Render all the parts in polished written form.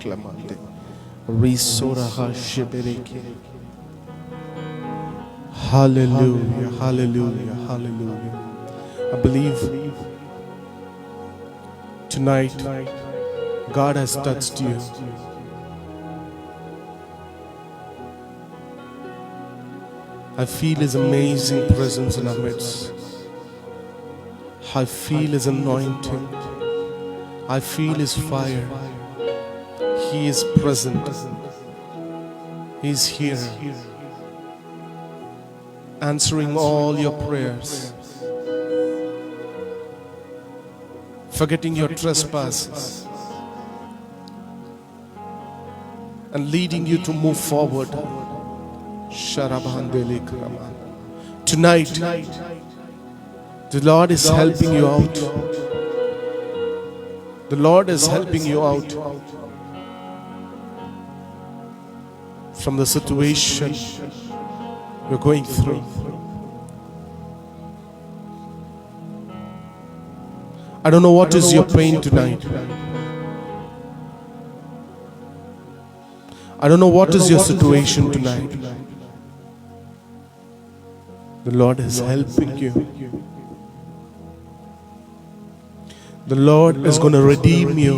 clamande. Risoraha shibereke. Hallelujah, hallelujah, hallelujah. I believe tonight God has touched you. I feel His amazing presence in our midst. I feel His anointing. I feel His fire. He is present. He is here, answering all your prayers, forgetting your trespasses, and leading you to move forward. Tonight, the Lord is helping you out. The Lord is helping you out from the situation you're going through. I don't know what is your pain tonight. I don't know what is your situation tonight. The Lord is helping you. The Lord is going to redeem you.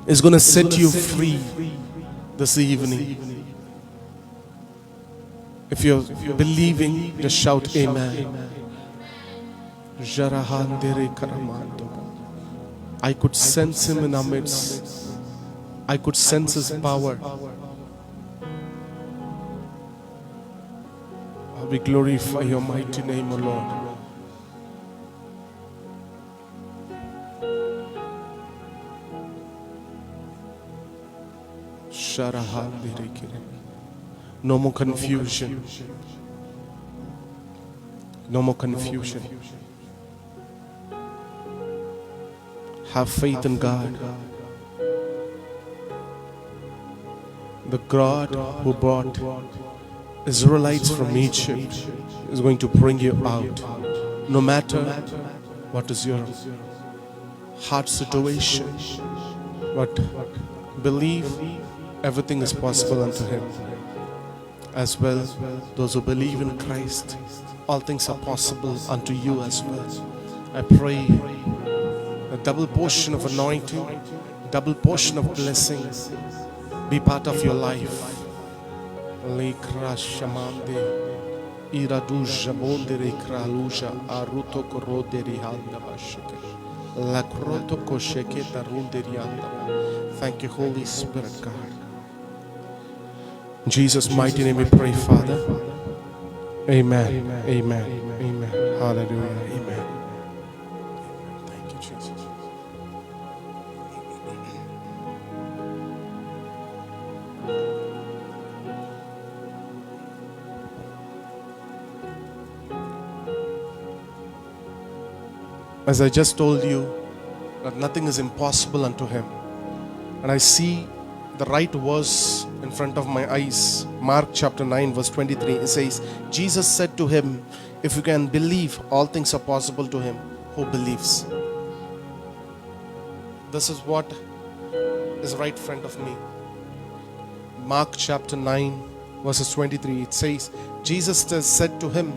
Is going to set you free this evening. If you're believing, just shout amen. I could sense Him in our midst. I could sense His power. We glorify your mighty name, O Lord. No more confusion. No more confusion. Have faith in God. The God who brought Israelites from Egypt is going to bring you out. No matter what is your heart situation, but believe everything is possible unto Him. As well, those who believe in Christ, all things are possible unto you as well. I pray a double portion of anointing, double portion of blessings be part of your life. Lekra shamande iraduja bondere kraluja aruto koroderi handa bashike lakroto kosheke tarunderi handa. Thank you, Holy Spirit, God. In Jesus' mighty name we pray, Father. Amen. Amen. Amen. Hallelujah. Amen. Thank you, Jesus. As I just told you, that nothing is impossible unto Him. And I see the right verse in front of my eyes. Mark chapter 9 verse 23. It says, Jesus said to him, if you can believe, all things are possible to him who believes. This is what is right in front of me. Mark chapter 9 verses 23. It says, Jesus said to him,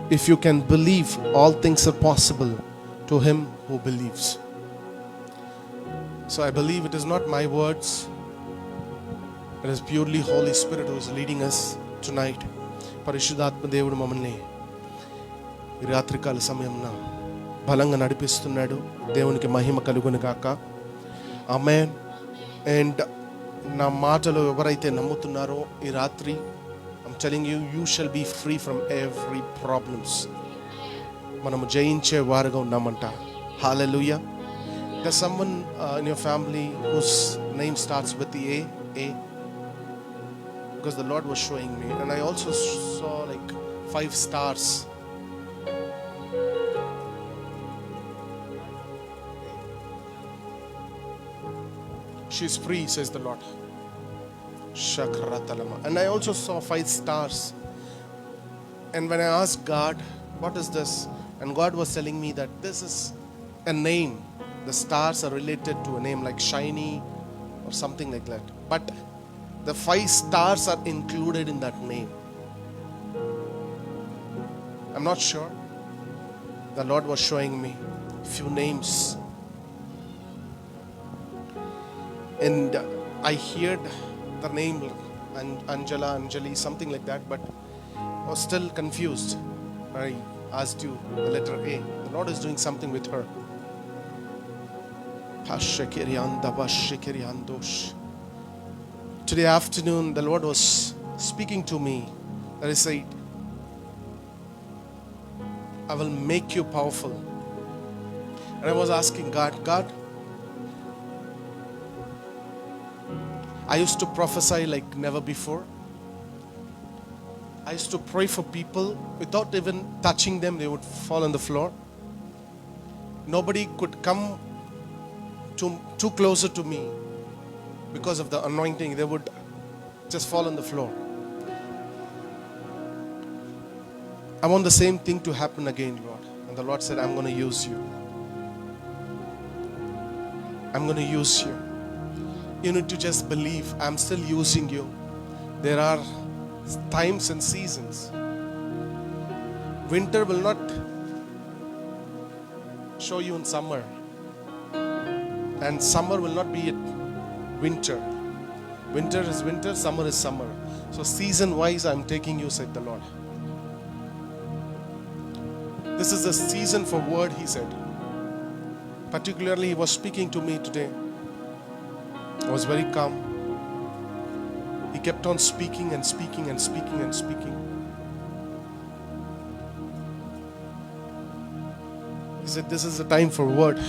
if you can believe, all things are possible to him who believes. So I believe it is not my words. It is purely Holy Spirit who is leading us tonight. పరిశుద్ధాత్మ దేవుడు మమ్మల్ని ఈ రాత్రికాల సమయంలో బలంగా నడిపిస్తున్నాడు. దేవునికి మహిమ కలుగును గాక. ఆమేన్. అండ్ నా మాటలు ఎవరైతే నమ్ముతున్నారో ఈ రాత్రి, I'm telling you, you shall be free from every problems. మనము జయించే వారుగా ఉన్నామంట. Hallelujah. There's someone in your family whose name starts with the A. Because the Lord was showing me, and I also saw like 5 stars. She's free, says the Lord. Shakratalama. And I also saw 5 stars. And when I asked God, what is this? And God was telling me that this is a name. The stars are related to a name like Shiny, or something like that. But the 5 stars are included in that name. I'm not sure. The Lord was showing me a few names. And I heard the name Angela, Anjali, something like that, but I was still confused. I asked you the letter A. The Lord is doing something with her. Today afternoon, the Lord was speaking to me. That He said, I will make you powerful. And I was asking God, I used to prophesy like never before. I used to pray for people without even touching them, they would fall on the floor. Nobody could come too closer to me because of the anointing. They would just fall on the floor. I want the same thing to happen again, Lord. And the Lord said, I'm going to use you. I'm going to use you. You need to just believe I'm still using you. There are times and seasons. Winter will not show you in summer. And summer will not be at winter. Winter is winter, summer is summer. So season wise I'm taking you, said the Lord. This is the season for word, He said. Particularly He was speaking to me today. I was very calm. He kept on speaking and speaking and speaking and speaking. He said, this is the time for word.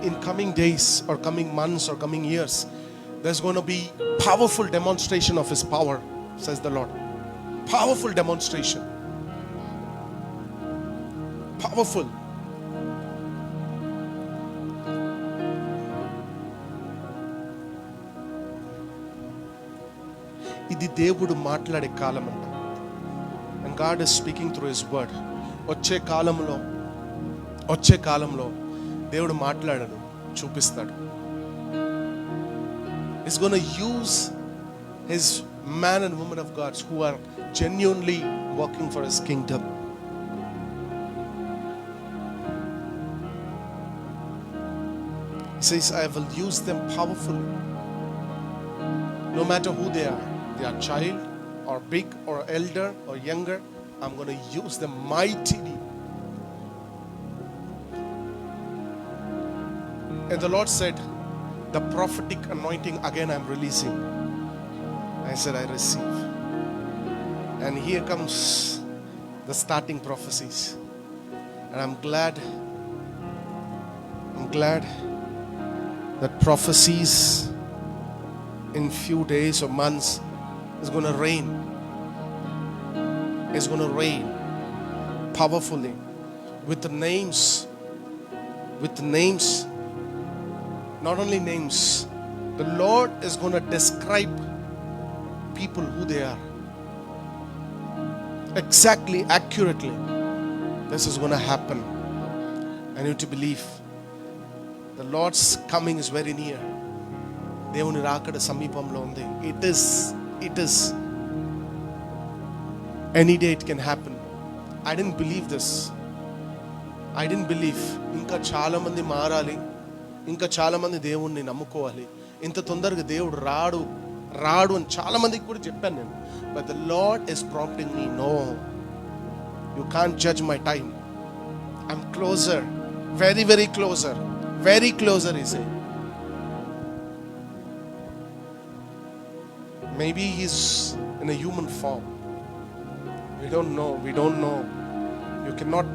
In coming days or coming months or coming years, there's going to be powerful demonstration of His power, says the Lord. Powerful demonstration. Powerful. ఇది దేవుడు మాట్లాడే కాలం అంట. And God is speaking through His word. వచ్చే కాలంలో దేవుడు మాట్లాడడు, చూపిస్తాడు. He's going to use His man and woman of God who are genuinely working for His kingdom. He says, I will use them powerfully. No matter who they are child or big or elder or younger, I'm going to use them mightily. And the Lord said, the prophetic anointing again I'm releasing. I said, I receive. And here comes the starting prophecies. And I'm glad that prophecies in few days or months is going to rain. It's going to rain powerfully with the names. Not only names, the Lord is going to describe people who they are. Exactly, accurately. This is going to happen. I need to believe. The Lord's coming is very near. దేవుని రాకడ సమీపంలో ఉంది. It is. Any day it can happen. I didn't believe this. I didn't believe. ఇంకా చాలా మంది మారాలి, ఇంకా చాలా మంది దేవుణ్ణి నమ్ముకోవాలి, ఇంత తొందరగా దేవుడు రాడు అని చాలా మందికి కూడా చెప్పాను నేను. But the Lord is prompting me, no, you can't judge my time. I'm closer, very, very closer, very closer, He said. Maybe He's in a human form. We don't know. You cannot.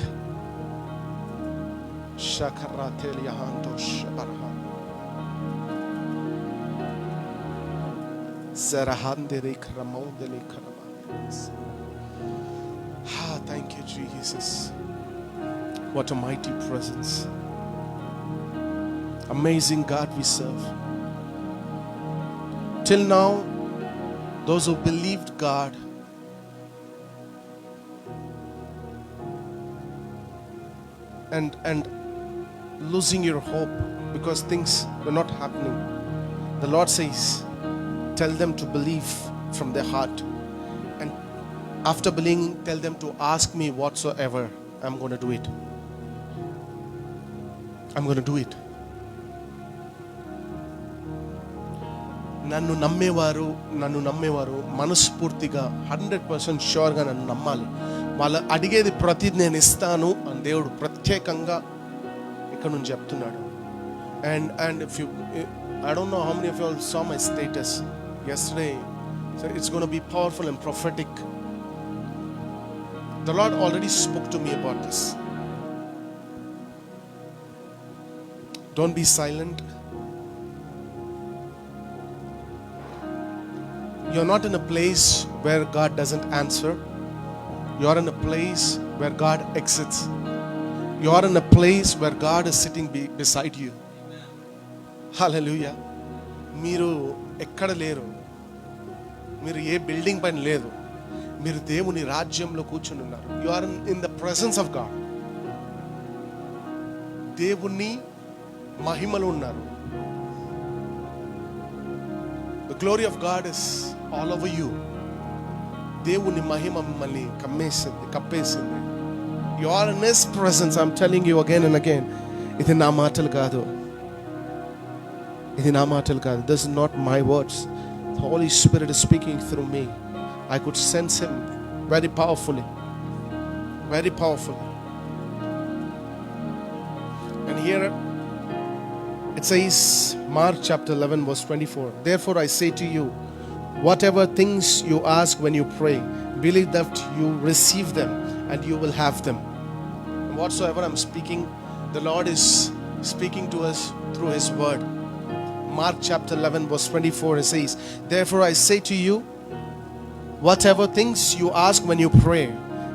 Thank you, Jesus. What a mighty presence. Amazing God we serve. Till now, those who believed God and losing your hope because things were not happening. The Lord says, tell them to believe from their heart. And after believing, tell them to ask me whatsoever. I'm going to do it. I'm going to do it. నన్ను నమ్మేవారు మనస్ఫూర్తిగా 100% షూర్గా నన్ను నమ్మాలి. వాళ్ళు అడిగేది ప్రతిదీ నేను ఇస్తాను అని దేవుడు ప్రత్యేకంగా ఇక్కడ నుంచి చెప్తున్నాడు. And if you, I don't know how many of you all saw my status yesterday. So it's going to be powerful and prophetic. The Lord already spoke to me about this. Don't be silent. You're not in a place where God doesn't answer. You're in a place where God exits. You're in a place where God is sitting beside you. Hallelujah. మీరు ఎక్కడ లేరు, మీరు ఏ building పైన లేదు, మీరు దేవుని రాజ్యంలో కూర్చుని ఉన్నారు. You are in the presence of God. దేవుని మహిమలో ఉన్నారు. The glory of God is all over you. దేవుని మహిమ మిమ్మల్ని కప్పేసింది. You are in His presence. I'm telling you again and again. ఇది నా మాటలు కాదు. This is not my words. The Holy Spirit is speaking through me. I could sense Him very powerfully. Very powerfully. And here it says, Mark chapter 11 verse 24. Therefore I say to you, whatever things you ask when you pray, believe that you receive them and you will have them. And whatsoever I'm speaking, the Lord is speaking to us through His word. Mark chapter 11 verse 24, it says, therefore I say to you, whatever things you ask when you pray,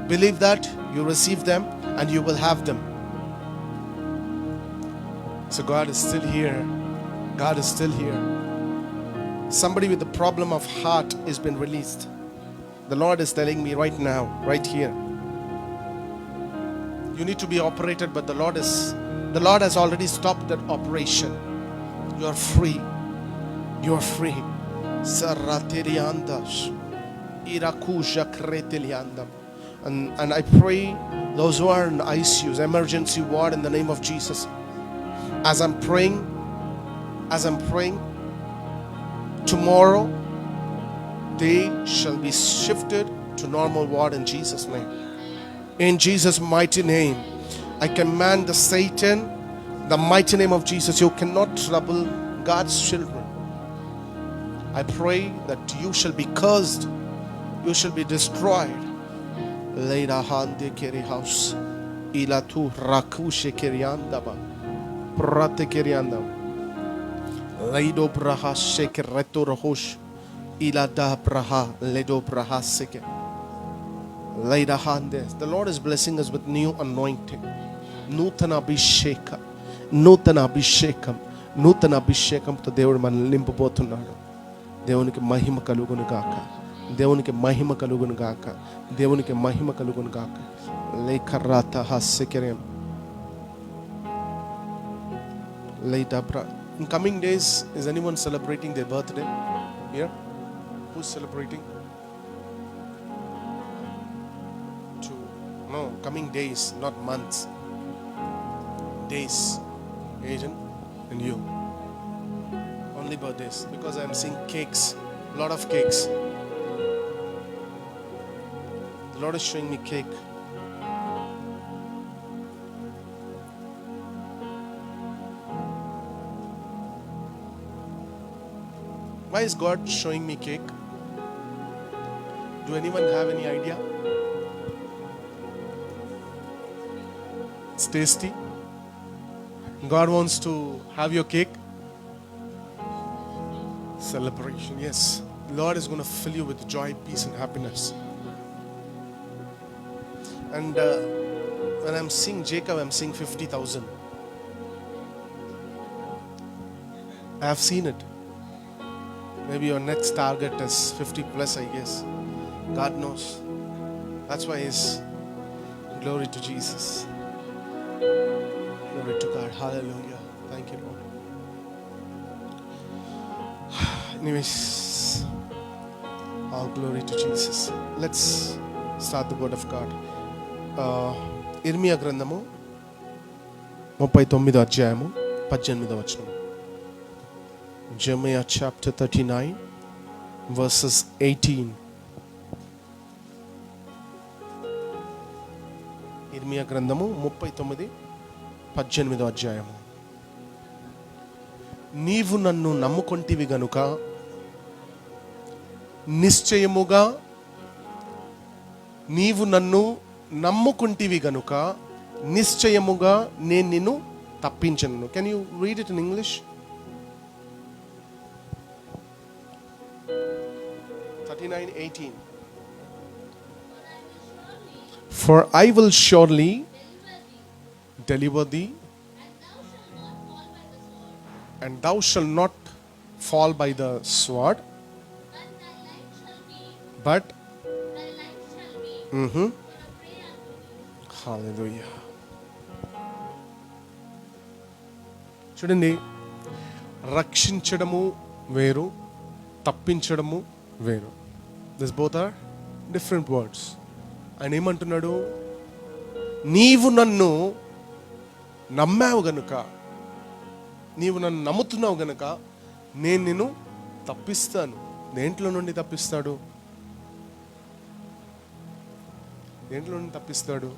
believe that you receive them and you will have them. So God is still here. God is still here. Somebody with the problem of heart has been released. The Lord is telling me right now, right here. You need to be operated, but the Lord has already stopped that operation. You are free. You are free. And I pray those who are in ICUs, emergency ward, in the name of Jesus. As I'm praying, tomorrow they shall be shifted to normal ward in Jesus' name. In Jesus' mighty name, I command the Satan, the mighty name of Jesus, you cannot trouble God's children. I pray that you shall be cursed, you shall be destroyed. Leida hande keri house, ilatu rakushe keriandaba, prate keriandaba. Leido braha sheke reto rohosh, ilada braha ledo braha seke. Leida hande. The Lord is blessing us with new anointing. Nutana abhisheka. నూతన అభిషేకంతో దేవుడు మనల్ని నింపబోతున్నాడు. దేవునికి మహిమ కలుగును గాక. దేవునికి మహిమ కలుగును గాక. దేవునికి మహిమ కలుగును గాక. లేఖరాత హాస్యకరం లేటబ్రా. In coming days, is anyone celebrating their birthday here? Who's celebrating? No, coming days, not months. Days. Asian and you. Only birthdays. Because I am seeing cakes. A lot of cakes. The Lord is showing me cake. Why is God showing me cake? Do anyone have any idea? It's tasty. God wants to have your cake. Celebration, yes. The Lord is going to fill you with joy, peace and happiness. And when I'm seeing Jacob, I'm seeing 50,000. I have seen it. Maybe your next target is 50 plus, I guess. God knows. That's why it's glory to Jesus. Glory to God. Hallelujah. Thank you, Lord. Anyways, all glory to Jesus. Let's start the word of God. ఇర్మియా గ్రంథము 39వ అధ్యాయము 18వ వచనం. Jeremiah chapter 39 verses 18. ఇర్మియా గ్రంథము 39:18వ అధ్యాయము. నీవు నన్ను నమ్ముకొంటివి గనుక నిశ్చయముగా, నీవు నన్ను నమ్ముకుంటివి గనుక నిశ్చయముగా నేను నిన్ను తప్పించను. Can you read it in English? 39:18. For I will surely deliver thee, and thou shalt not fall by the sword, but hallelujah. చూడండి, రక్షించడము వేరు, తప్పించడము వేరు. This both are different words. ఆయన ఏమంటున్నాడు? నీవు నన్ను నమ్మావు గనుక, నీవు నన్ను నమ్ముతున్నావు గనుక నేను నిన్ను తప్పిస్తాను. దేంట్లో నుండి తప్పిస్తాడు? దేంట్లో నుండి తప్పిస్తాడు?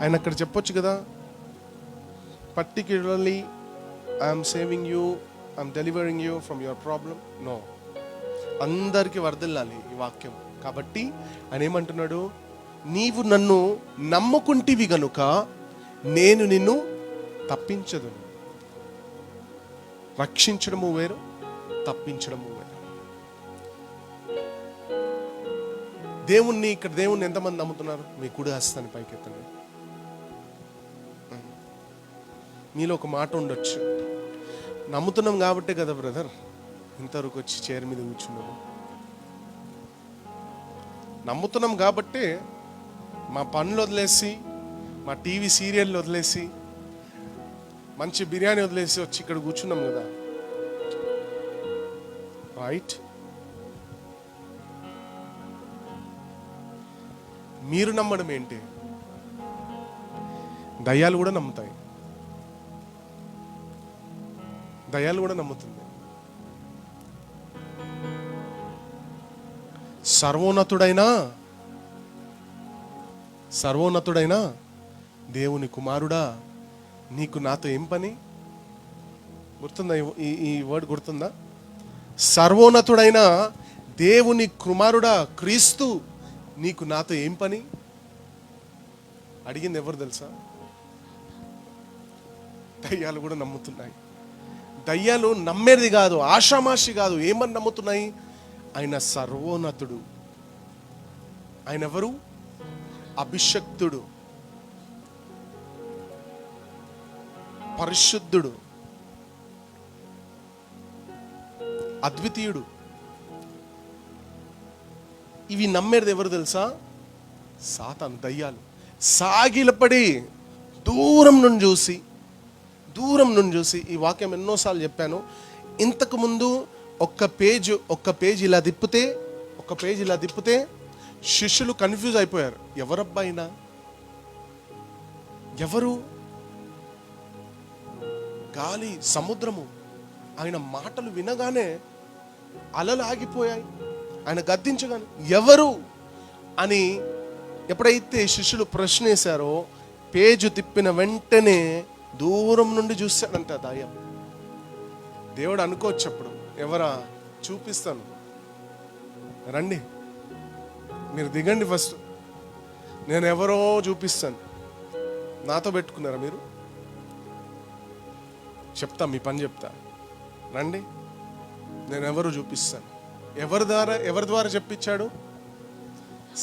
ఆయన అక్కడ చెప్పొచ్చు కదా, particularly I'm saving you, I'm delivering you from your problem. No, అందరికీ వర్ధిల్లాలి ఈ వాక్యం. కాబట్టి ఆయన ఏమంటున్నాడు? నీవు నన్ను నమ్ముకుంటివి గనుక నేను నిన్ను తప్పించదు. రక్షించడము వేరు, తప్పించడము వేరు. దేవుణ్ణి, ఇక్కడ దేవుణ్ణి ఎంతమంది నమ్ముతున్నారు? మీ కుడి హస్తాన్ని పైకెత్తండి. మీలో ఒక మాట ఉండొచ్చు, నమ్ముతున్నాం కాబట్టే కదా బ్రదర్ ఇంతవరకు వచ్చి చైర్ మీద కూర్చున్నాము. నమ్ముతున్నాం కాబట్టే మా పనులు వదిలేసి, మా టీవీ సీరియల్ వదిలేసి, మంచి బిర్యానీ వదిలేసి వచ్చి ఇక్కడ కూర్చున్నాం కదా, రైట్? మీరు నమ్మడం ఏంటి? దయ్యాలు కూడా నమ్ముతాయి, దయ్యాలు కూడా నమ్ముతుంది. సర్వోన్నతుడైనా దేవుని కుమారుడా, నీకు నాతో ఏం పని? గుర్తుందా? ఈ వర్డ్ గుర్తుందా? సర్వోన్నతుడైన దేవుని కుమారుడా క్రీస్తు, నీకు నాతో ఏం పని? అడిగింది ఎవరు తెలుసా? దయ్యాలు కూడా నమ్ముతున్నాయి. దయ్యాలు నమ్మేది కాదు, ఆషామాషి కాదు. ఏమని నమ్ముతున్నాయి? ఆయన సర్వోన్నతుడు. ఆయన ఎవరు? అభిషక్తుడు, పరిశుద్ధుడు, అద్వితీయుడు. ఇవి నమ్మేది ఎవరు తెలుసా? సాతాను, దయ్యాలు. సాగిలపడి దూరం నుండి చూసి, ఈ వాక్యం ఎన్నోసార్లు చెప్పాను. ఇంతకుముందు ఒక్క పేజ్ ఇలా తిప్పితే శిష్యులు కన్ఫ్యూజ్ అయిపోయారు. ఎవరబ్బాయినా, ఎవరు? గాలి, సముద్రము. ఆయన మాటలు వినగానే అలలు ఆగిపోయాయి. ఆయన గద్దించగానే ఎవరు అని ఎప్పుడైతే శిష్యులు ప్రశ్న వేశారో, పేజు తిప్పిన వెంటనే దూరం నుండి చూశాడంట దయ్యం. దేవుడు అనుకోవచ్చు అప్పుడు, ఎవరా? చూపిస్తాను, రండి, మీరు దిగండి, ఫస్ట్ నేను ఎవరో చూపిస్తాను. నాతో పెట్టుకున్నారా మీరు? చెప్తా, మీ పని చెప్తా, రండి, నేను ఎవరో చూపిస్తాను. ఎవరి ద్వారా చెప్పించాడు?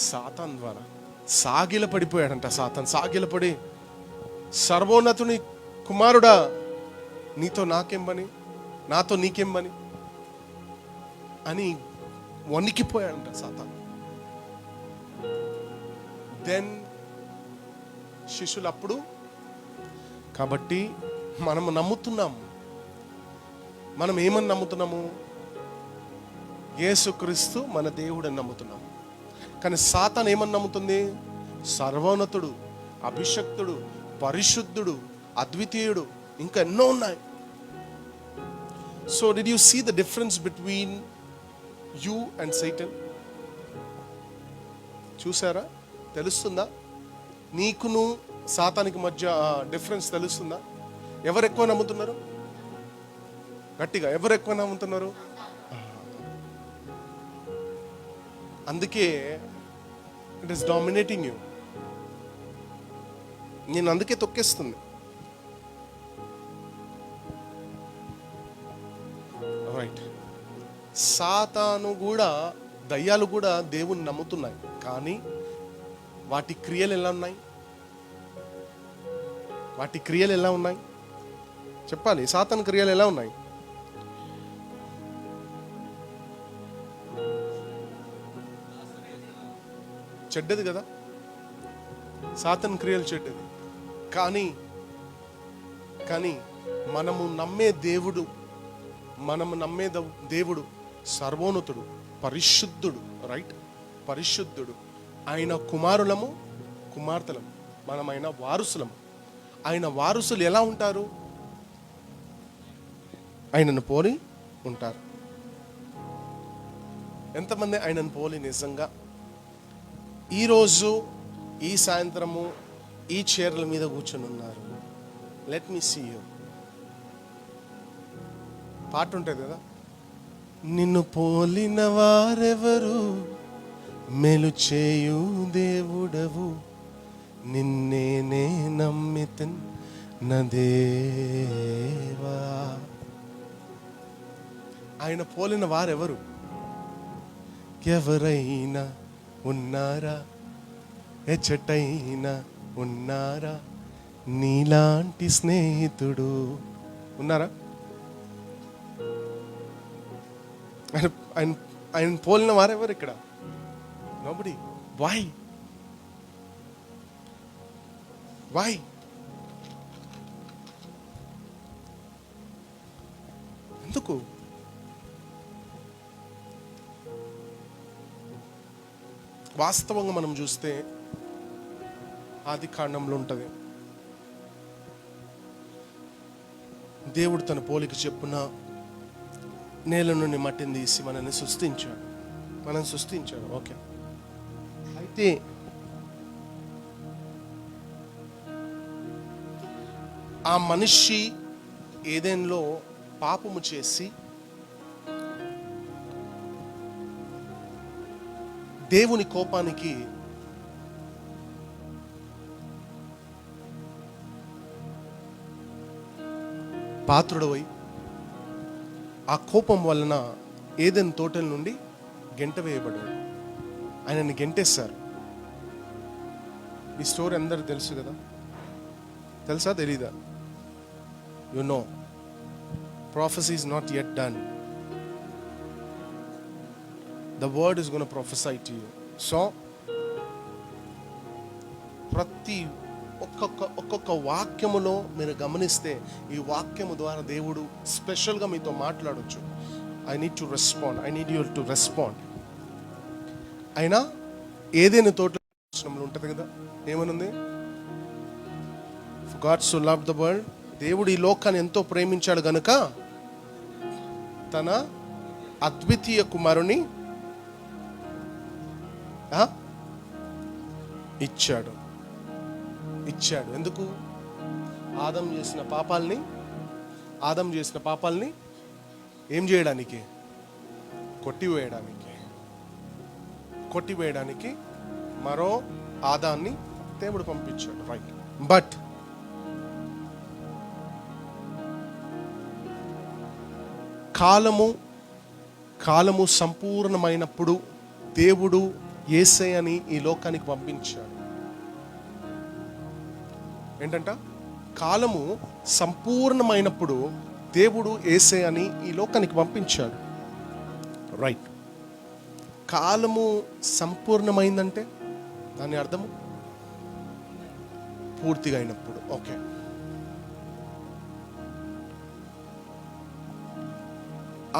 సాతాన్ ద్వారా. సాగిల పడిపోయాడంట సాతాన్. సాగిలపడి, సర్వోన్నతుని కుమారుడా, నీతో నాకేం పని, నాతో నీకేం పని అని వణికిపోయాడంట సాతాన్. దెన్ శిష్యులు అప్పుడు, కాబట్టి మనము నమ్ముతున్నాం, మనం ఏమని నమ్ముతున్నాము? యేసుక్రీస్తు మన దేవుడని నమ్ముతున్నాము. కానీ సాతాను ఏమని నమ్ముతుంది? సర్వోన్నతుడు, అభిషక్తుడు, పరిశుద్ధుడు, అద్వితీయుడు, ఇంకా ఎన్నో ఉన్నాయి. So did you see the difference between you and Satan? చూసారా? తెలుస్తుందా? నీకును సాతానికి మధ్య డిఫరెన్స్ తెలుస్తుందా? ఎవరు ఎక్కువ నమ్ముతున్నారు? గట్టిగా ఎవరు ఎక్కువ నమ్ముతున్నారు? అందుకే ఇట్ ఈస్ డామినేటింగ్ యూ. నేను అందుకే తొక్కేస్తుంది. రైట్. సాతాను కూడా, దయ్యాలు కూడా దేవుణ్ణి నమ్ముతున్నాయి, కానీ వాటి క్రియలు ఎలా ఉన్నాయి? వాటి క్రియలు ఎలా ఉన్నాయి చెప్పాలి. సాతాను క్రియలు ఎలా ఉన్నాయి? చెడ్డది కదా, సాతాను క్రియలు చెడ్డది. కానీ మనము నమ్మే దేవుడు సర్వోన్నతుడు, పరిశుద్ధుడు. రైట్, పరిశుద్ధుడు. ఆయన కుమారులము, కుమార్తెలము, మనమైన వారసులము. ఆయన వారసులు ఎలా ఉంటారు? ఆయనను పోలి ఉంటారు. ఎంతమంది ఆయనను పోలి నిజంగా ఈరోజు ఈ సాయంత్రము ఈ చైర్ల మీద కూర్చొని ఉన్నారు? Let me see you. పాట ఉంటుంది కదా, నిన్ను పోలిన వారెవరు, మేలు చేయు దేవుడవు, నిన్నేనే నమ్మితన్ నా దేవా. ఆయన పోలిన వారెవరు? ఎవరైనా ఉన్నారా? ఎచ్చటైనా ఉన్నారా? నీలాంటి స్నేహితుడు ఉన్నారా? ఆయన పోలిన వారెవరు ఇక్కడ? నోబడీ. వై? ఎందుకు? వాస్తవంగా మనం చూస్తే ఆది కాండంలో ఉంటుంది, దేవుడు తన పోలిక చెప్పున నేల నుండి మట్టిని తీసి మనల్ని సృష్టించాడు. ఓకే. అయితే ఆ మనిషి ఏదెన్లో పాపము చేసి దేవుని కోపానికి పాత్రుడవై ఆ కోపం వలన ఏదెన్ తోటల నుండి గెంట వేయబడ్డాడు. ఆయనని గెంటేస్తారు. ఈ స్టోరీ అందరూ తెలుసు కదా? తెలుసా తెలీదా? You know, prophecy is not yet done. The word is going to prophesy to you. So ప్రతి ఒక్కొక్క వాక్యములో మీరు గమనిస్తే ఈ వాక్యము ద్వారా దేవుడు స్పెషల్గా మీతో మాట్లాడొచ్చు. I need to respond, I need you to respond. అయినా ఏదైనా తోటలో ఉంటుంది కదా, ఏమనుంది? For God so loved the world, దేవుడు ఈ లోకాన్ని ఎంతో ప్రేమించాడు గనుక తన అద్వితీయ కుమారుని ఇచ్చాడు. ఎందుకు? ఆదం చేసిన పాపాల్ని ఏం చేయడానికి? కొట్టివేయడానికి మరో ఆదాన్ని దేవుడు పంపించాడు. రైట్. బట్ కాలము సంపూర్ణమైనప్పుడు దేవుడు యేసయ్యని ఈ లోకానికి పంపించాడు. ఏంటంట? కాలము సంపూర్ణమైనప్పుడు దేవుడు యేసయ్యని ఈ లోకానికి పంపించాడు. రైట్. కాలము సంపూర్ణమైందంటే దాని అర్థము పూర్తిగా అయినప్పుడు. ఓకే.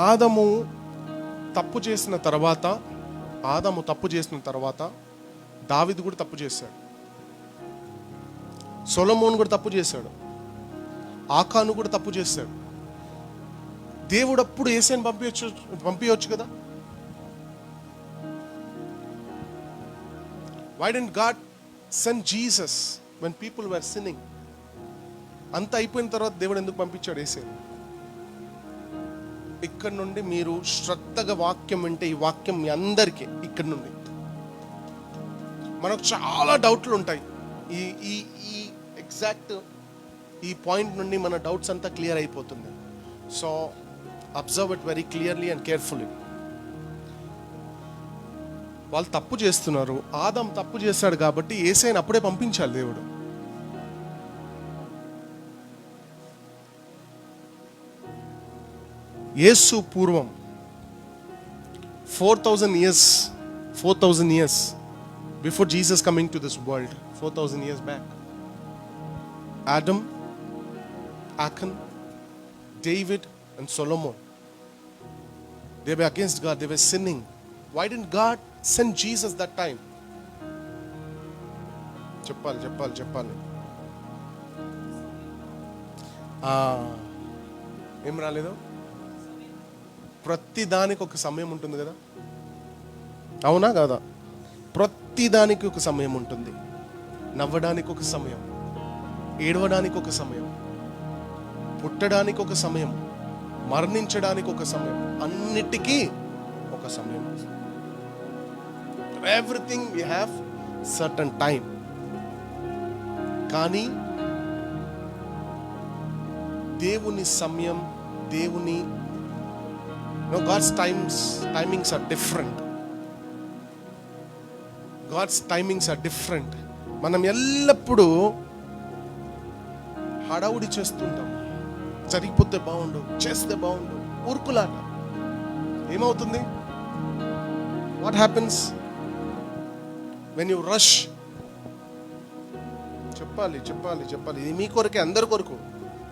ఆదాము తప్పు చేసిన తర్వాత దావీదు కూడా తప్పు చేశాడు, సొలొమోను కూడా తప్పు చేశాడు, ఆకాను కూడా తప్పు చేశాడు. దేవుడు అప్పుడు యేసయ్యను పంపించవచ్చు కదా. Why didn't God send Jesus when people were sinning? అంత అయిపోయిన తర్వాత దేవుడు ఎందుకు పంపించాడు యేసయ్యను? ఇక్కడ నుండి మీరు శ్రద్ధగా వాక్యం వింటే, ఈ వాక్యం మీ అందరికీ ఇక్కడ నుండి మనకు చాలా డౌట్లు ఉంటాయి. ఈ ఈ ఈ ఎగ్జాక్ట్ ఈ పాయింట్ నుండి మన డౌట్స్ అంతా క్లియర్ అయిపోతుంది. So observe it very clearly and carefully. వాళ్ళు తప్పు చేస్తున్నారు, ఆదాం తప్పు చేశాడు కాబట్టి యేసయ్యను అప్పుడే పంపించాలి దేవుడు. యేసు పూర్వం 4,000 years before Jesus coming to this world, 4,000 years back, Adam, Achan, David and Solomon, they were against God, they were sinning. Why didn't God send Jesus that time? చెప్పాలి ఏం రాలేదు? ప్రతి దానికి ఒక సమయం ఉంటుంది కదా, అవునా కాదా? ప్రతి దానికి ఒక సమయం ఉంటుంది. నవ్వడానికి ఒక సమయం, ఏడవడానికి ఒక సమయం, పుట్టడానికి ఒక సమయం, మరణించడానికి ఒక సమయం, అన్నిటికీ ఒక సమయం. Everything we have certain time. కానీ దేవుని సమయం, దేవుని God's timings are different. God's timings are different. మనం ఎల్లప్పుడూ హడావుడి చేస్తుంటాం. జరిగిపోతే బాగుండు, చేస్తే బాగుండు, ఊరుకులాట. ఏమవుతుంది? What happens when you rush? చెప్పాలి. ఇది మీ కొరకే, అందరి కొరకు,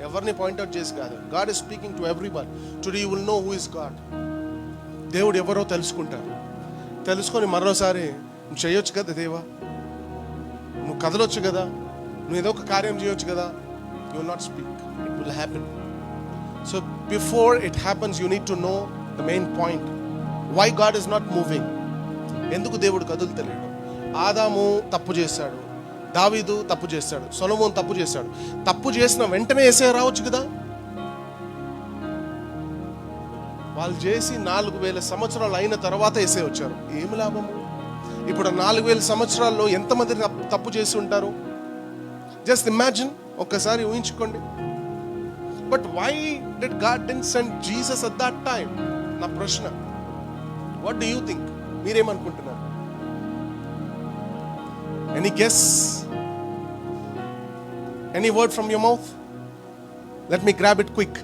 ఎవరిని పాయింట్అవుట్ చేసి కాదు. God is speaking to everyone. Today you will know who is God. దేవుడు ఎవరో తెలుసుకొని మరోసారి నువ్వు చేయొచ్చు కదా దేవా, నువ్వు కదలొచ్చు కదా, నువ్వు ఏదో ఒక కార్యం చేయొచ్చు కదా. You will not speak. It will happen. So before it happens, you need to know the main point. Why God is not moving? ఎందుకు దేవుడు కదులుతలేడు? ఆదాము తప్పు చేశాడు, దావీదు తప్పు చేశాడు, సొలొమోను తప్పు చేశాడు. తప్పు చేసిన వెంటనే యేసయ్య రావచ్చు కదా. వాళ్ళు చేసి 4,000 సంవత్సరాలు అయిన తర్వాత యేసయ్య వచ్చారు. ఏమి లాభము? ఇప్పుడు 4,000 సంవత్సరాల్లో ఎంతమంది తప్పు చేసి ఉంటారు? జస్ట్ ఇమాజిన్, ఒక్కసారి ఊహించుకోండి. But why did God didn't send Jesus at that time? నా ప్రశ్న. What do you think? మీరేమనుకుంటున్నారు? Any guess? Any word from your mouth? Let me grab it quick.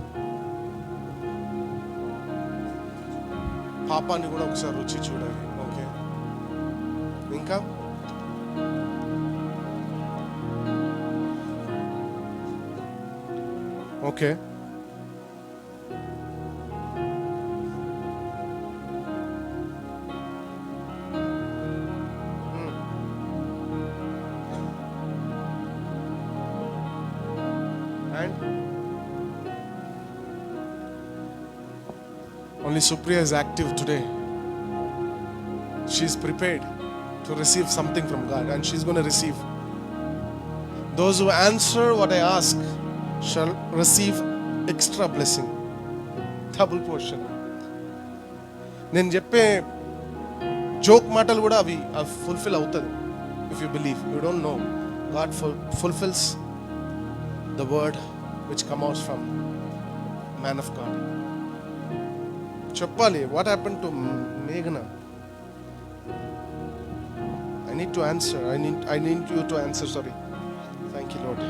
పాపాన్ని కూడా ఒకసారి రుచి చూడాలి. ఓకే, ఇంకా okay, only Supriya is active today. She is prepared to receive something from God, and she is going to receive. Those who answer what I ask shall receive extra blessing, double portion. నేను చెప్పే joke మాటలు కూడా అవి fulfil అవుతుంది. If you believe, you don't know, God fulfills the word which comes from man of God. చెప్పాలి. What happened to Meghna? I need to answer. I need you to answer. Sorry. Thank you, Lord.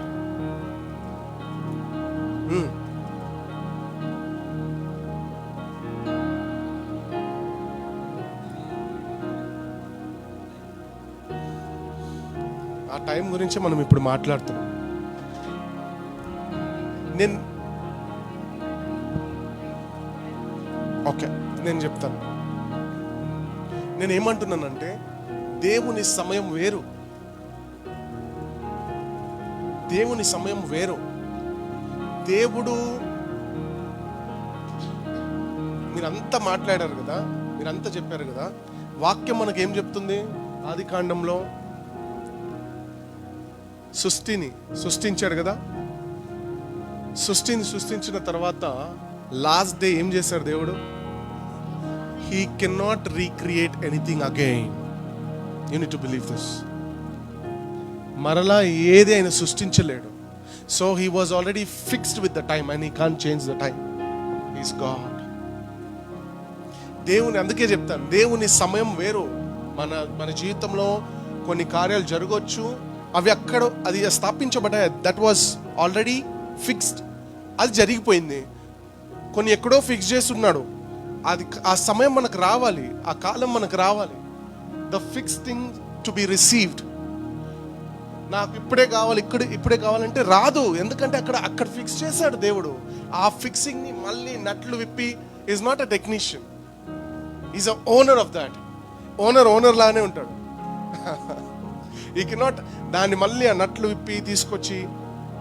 ఆ time గురించి మనం ఇప్పుడు మాట్లాడుతున్నాం. నేను చెప్తాను. నేను ఏమంటున్నానంటే, దేవుని సమయం వేరు, దేవుని సమయం వేరు. దేవుడు, మీరంతా మాట్లాడారు కదా, మీరంతా చెప్పారు కదా, వాక్యం మనకు ఏం చెప్తుంది? ఆది కాండంలో సృష్టించాడు కదా. సృష్టించిన తర్వాత లాస్ట్ డే ఏం చేశాడు దేవుడు? He can not recreate anything again. You need to believe this. మరలా ఏది ఆయన సృష్టించలేడు. So he was already fixed with the time and he can't change the time. He's God. దేవుని, అందుకే చెప్తాను, దేవుని సమయం వేరు. మన జీవితంలో కొన్ని కార్యాలు జరగవచ్చు, అవి అది స్థాపించబడ్డాయి. దట్ వాజ్ ఆల్రెడీ ఫిక్స్డ్, అది జరిగిపోయింది. కొన్ని ఎక్కడో ఫిక్స్ చేసి ఉన్నాడు. అది ఆ సమయం మనకు రావాలి, ఆ కాలం మనకు రావాలి. The fix thing to be received. నాకు ఇప్పుడే కావాలి, ఇప్పుడే కావాలంటే రాదు. ఎందుకంటే అక్కడ ఫిక్స్ చేశాడు దేవుడు. ఆ ఫిక్సింగ్ ని మళ్ళీ నట్లు విప్పి, is not a technician, is a owner of that. Owner లానే ఉంటాడు. ఈ కెనాట్ దాన్ని మళ్ళీ ఆ నట్లు విప్పి తీసుకొచ్చి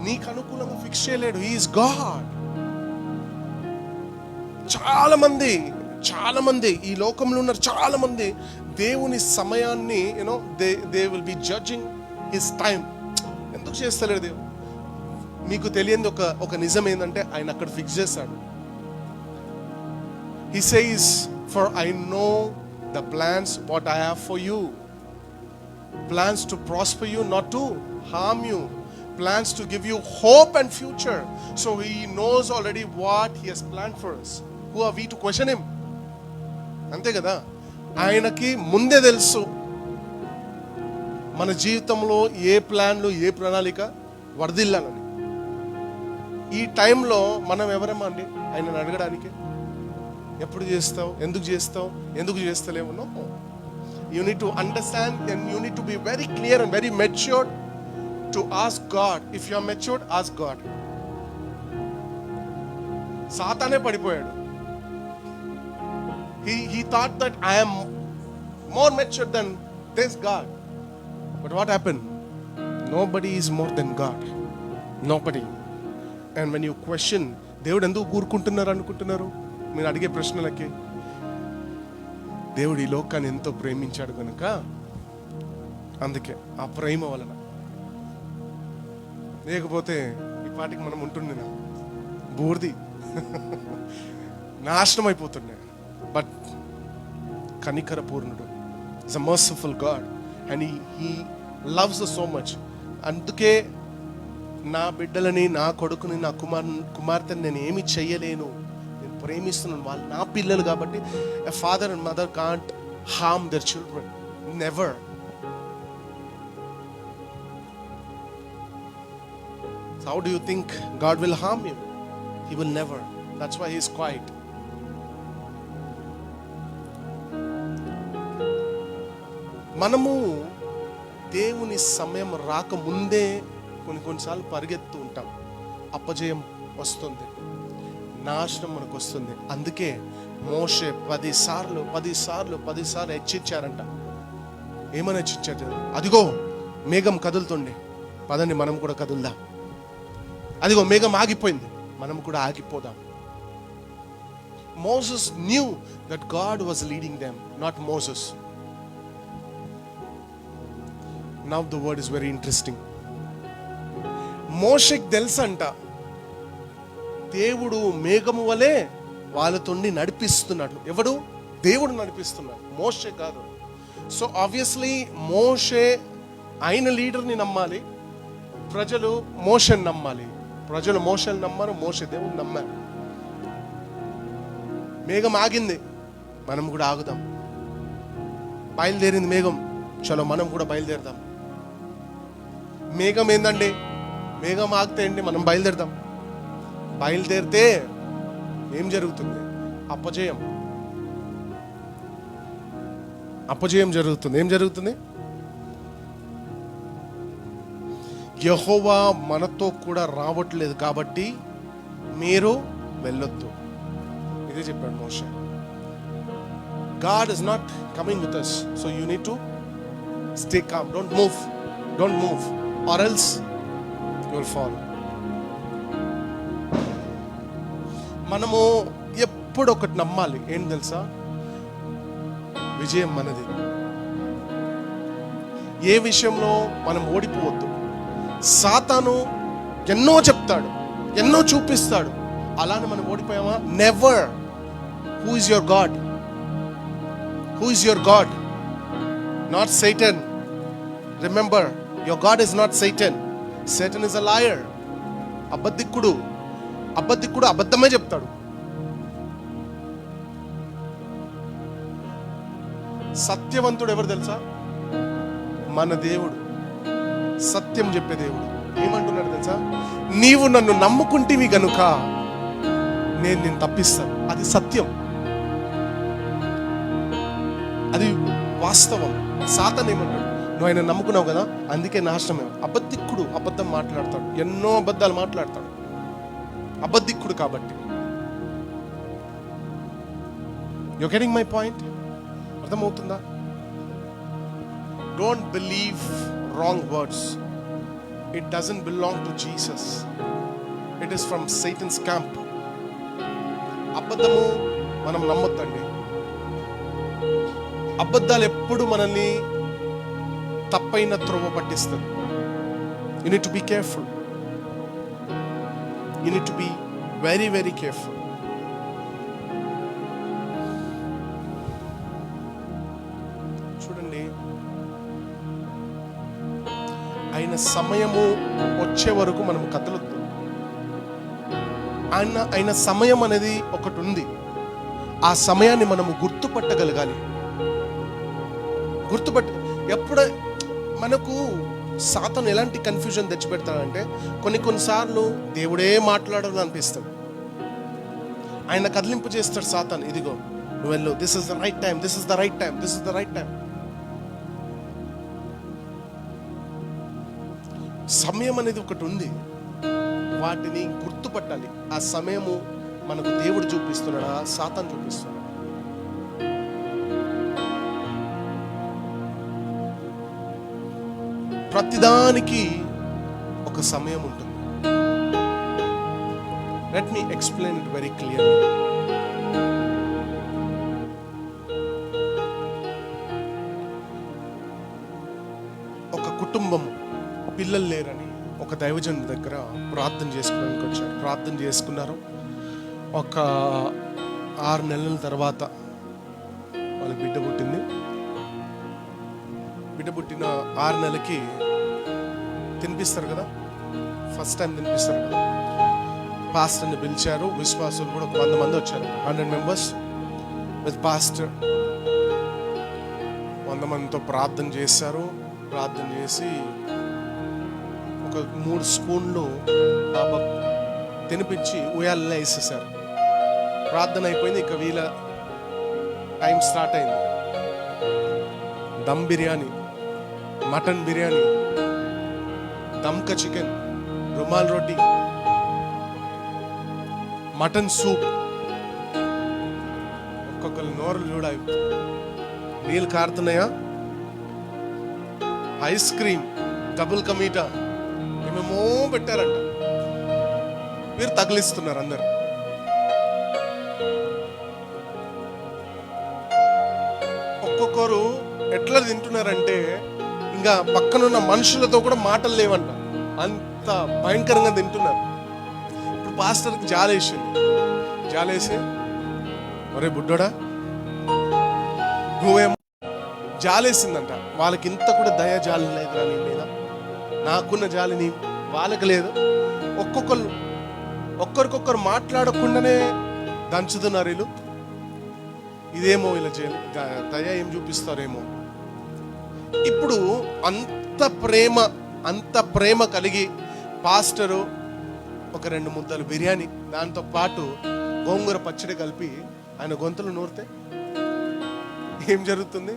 నీకు అనుకూలంగా ఫిక్స్ చేయలేడు. He is God. చాలా మంది ఈ లోకంలో ఉన్నారు. చాలా మంది దేవుని సమయాన్ని they will be judging his time. ఎందుకు చేస్తలేడు దేవుడు? మీకు తెలియని ఒక నిజం ఏంటంటే, ఆయన అక్కడ ఫిక్స్ చేశాడు. He says, for I know the plans what I have for you, plans to prosper you, not to harm you, plans to give you hope and future. So he knows already what he has planned for us. Who are we to question him? అంతే కదా. ఆయనకి ముందే తెలుసు మన జీవితంలో ఏ ప్లాన్లు, ఏ ప్రణాళిక వర్ధిల్లాలని. ఈ టైంలో మనం ఎవరమ్మా అండి ఆయనను అడగడానికి? ఎప్పుడు చేస్తావు, ఎందుకు చేస్తలేవు? No. You need to understand and you need to be very clear and very matured to ask God. If you are matured, ask God. సాతానే పడిపోయాడు. He thought that I am more matured than this God. But what happened? Nobody is more than God. Nobody. And when you question, దేవుడు ఎందుకు కూరుకుంటున్నారు అనుకుంటున్నారు మీరు అడిగే ప్రశ్నలకి? దేవుడు ఈ లోకాన్ని ఎంతో ప్రేమించాడు కనుక, అందుకే ఆ ప్రేమ వలన. లేకపోతే ఈ పాటికి మనం ఉంటుండే బూర్ది నాశనం అయిపోతుండే. బట్ కనికర పూర్ణుడు, it's a merciful God and he loves us so much. అందుకే నా బిడ్డలని, నా కొడుకుని, నా కుమార్తెని నేను ఏమి చెయ్యలేను, ప్రేమిస్తున్నాను. వాళ్ళు నా పిల్లలు కాబట్టి. A father and mother can't harm their children. Never. So how do you think God will harm you? He will never. That's why he is quiet. మనము దేవుని సమయం రాకముందే కొన్నిసార్లు పరిగెత్తు ఉంటాం. అపజయం వస్తుంది, నాశనం మనకు వస్తుంది. అందుకే మోషే 10 సార్లు హెచ్చించారంట. ఏమని హెచ్చించారు? అదిగో మేఘం కదులుతుండే, పదండి మనం కూడా కదులుదాం. అదిగో మేఘం ఆగిపోయింది, మనం కూడా ఆగిపోదాం. Moses knew that God was leading them, not Moses. Now the word is very interesting. మోషేకి తెలుసంట, దేవుడు మేఘము వలె వాళ్ళతోని నడిపిస్తున్నాడు. ఎవడు? దేవుడు నడిపిస్తున్నాడు, మోషే కాదు. సో ఆబ్వియస్లీ మోషే ఆయన లీడర్ని నమ్మాలి, ప్రజలు మోషేని నమ్మాలి. ప్రజలు మోషేని నమ్మారు, మోషే దేవుడు నమ్మారు. మేఘం ఆగింది, మనం కూడా ఆగుదాం. బయలుదేరింది మేఘం, చలో మనం కూడా బయలుదేరదాం. మేఘం ఏందండి? మేఘం ఆగితే ఏంటి? మనం బయలుదేరదాం. బయలుదేరితే ఏం జరుగుతుంది? అపజయం జరుగుతుంది. ఏం జరుగుతుంది? యెహోవా మనతో కూడా రావట్లేదు కాబట్టి మీరు వెళ్ళొద్దు. ఇదే చెప్పాడు మోషే. God is not coming with us. So you need to stay calm. Don't move. Don't move. Or else you will fall. మనము ఎప్పుడు ఒకటి నమ్మాలి. ఏంటి తెలుసా? విజయం మనది. ఏ విషయంలో మనం ఓడిపోవద్దు. సాతాను ఎన్నో చెప్తాడు, ఎన్నో చూపిస్తాడు, అలానే మనం ఓడిపోయామా? Never. Who is your God? Who is your God? Not Satan. Remember, your God is not Satan. Satan is a liar. అబద్ధికుడు అబద్ధమే చెప్తాడు. సత్యవంతుడు ఎవరు తెలుసా? మన దేవుడు, సత్యం చెప్పే దేవుడు. ఏమంటున్నాడు తెలుసా? నీవు నన్ను నమ్ముకుంటేవి గనుక నేను నిన్ను తప్పిస్తాను. అది సత్యం, అది వాస్తవం. సాతాను ఏమంటాడు? నువ్వు ఆయన నమ్ముకున్నావు కదా, అందుకే నాశనమే. అబద్ధికుడు అబద్ధం మాట్లాడతాడు, ఎన్నో అబద్ధాలు మాట్లాడతాడు, అబద్ధికుడు కాబట్టి. You getting my point? అర్థమవుతుందా? Don't believe wrong words. It doesn't belong to Jesus. It is from Satan's camp. అబద్ధము మనం నమ్మొద్దండి. అబద్ధాలు ఎప్పుడు మనల్ని తప్పైన త్రోవ పట్టిస్తుంది. You need to be careful. You need to be very, very careful. చూడండి, ఆయన సమయము వచ్చే వరకు మనం కదలొద్దు. ఆయన సమయం అనేది ఒకటి ఉంది. ఆ సమయాన్ని మనము గుర్తుపట్టగలగాలి. ఎప్పుడు మనకు సాతాను ఎలాంటి కన్ఫ్యూజన్ తెచ్చిపెడతాడంటే, కొన్నిసార్లు దేవుడే మాట్లాడాలని అనిపిస్తాడు. ఆయన కదిలింపు చేస్తాడు సాతాను. ఇదిగో నువ్వు వెళ్ళు, this is the right time, this is the right time, this is the right time. సమయం అనేది ఒకటి ఉంది, వాటిని గుర్తుపట్టాలి. ఆ సమయము మనకు దేవుడు చూపిస్తున్నాడా, సాతాను చూపిస్తున్నాడా? ప్రతిదానికి ఒక సమయం ఉంటుంది. Let me explain it very clearly. ఒక కుటుంబం పిల్లలు లేరని ఒక దైవజనుడి దగ్గర ప్రార్థన చేసుకోవడానికి వచ్చారు. ప్రార్థన చేసుకున్నారు. ఒక 6 నెలల తర్వాత వాళ్ళ బిడ్డ పుట్టింది. బిడ్డ పుట్టిన 6 నెలలకి తినిపిస్తారు కదా, ఫస్ట్ టైం తినిపిస్తారు కదా. పాస్టర్ని పిలిచారు. విశ్వాసులు కూడా ఒక 100 మంది వచ్చారు. 100 members విత్ పాస్టర్. 100 మందితో ప్రార్థన చేశారు. ప్రార్థన చేసి ఒక 3 స్పూన్లు పాప తినిపించి ఉయ్యాలలో వేసేసారు. ప్రార్థన అయిపోయింది. ఇక వీళ్ళ టైం స్టార్ట్ అయింది. దమ్ బిర్యానీ, మటన్ బిర్యానీ, దమ్కా చికెన్, రుమాల్ రోటీ, మటన్ సూప్. ఒక్కొక్కరు నోరులు చూడాలి, నీళ్ళు కారుతున్నాయా. ఐస్ క్రీమ్, డబుల్ కమీటా, ఏమేమో పెట్టారంట. మీరు తగిలిస్తున్నారు అందరు. ఒక్కొక్కరు ఎట్లా తింటున్నారంటే ఇంకా పక్కనున్న మనుషులతో కూడా మాటలు లేవంట, అంత భయంకరంగా తింటున్నారు. ఇప్పుడు పాస్టర్కి జాలేసి ఒరే బుడ్డోడా నువ్వేమో జాలేసిందంట. వాళ్ళకి ఇంత కూడా దయ జాలి లేదురా నీ మీద, నాకున్న జాలిని వాళ్ళకి లేదు. ఒక్కరికొక్కరు మాట్లాడకుండానే దంచుతున్నారు వీళ్ళు. ఇదేమో వీళ్ళ దయ ఏం చూపిస్తారేమో. ఇప్పుడు అంత ప్రేమ కలిగి పాస్టరు ఒక 2 ముద్దలు బిర్యానీ, దాంతో పాటు గోంగూర పచ్చడి కలిపి ఆయన గొంతులు నూరితే ఏం జరుగుతుంది?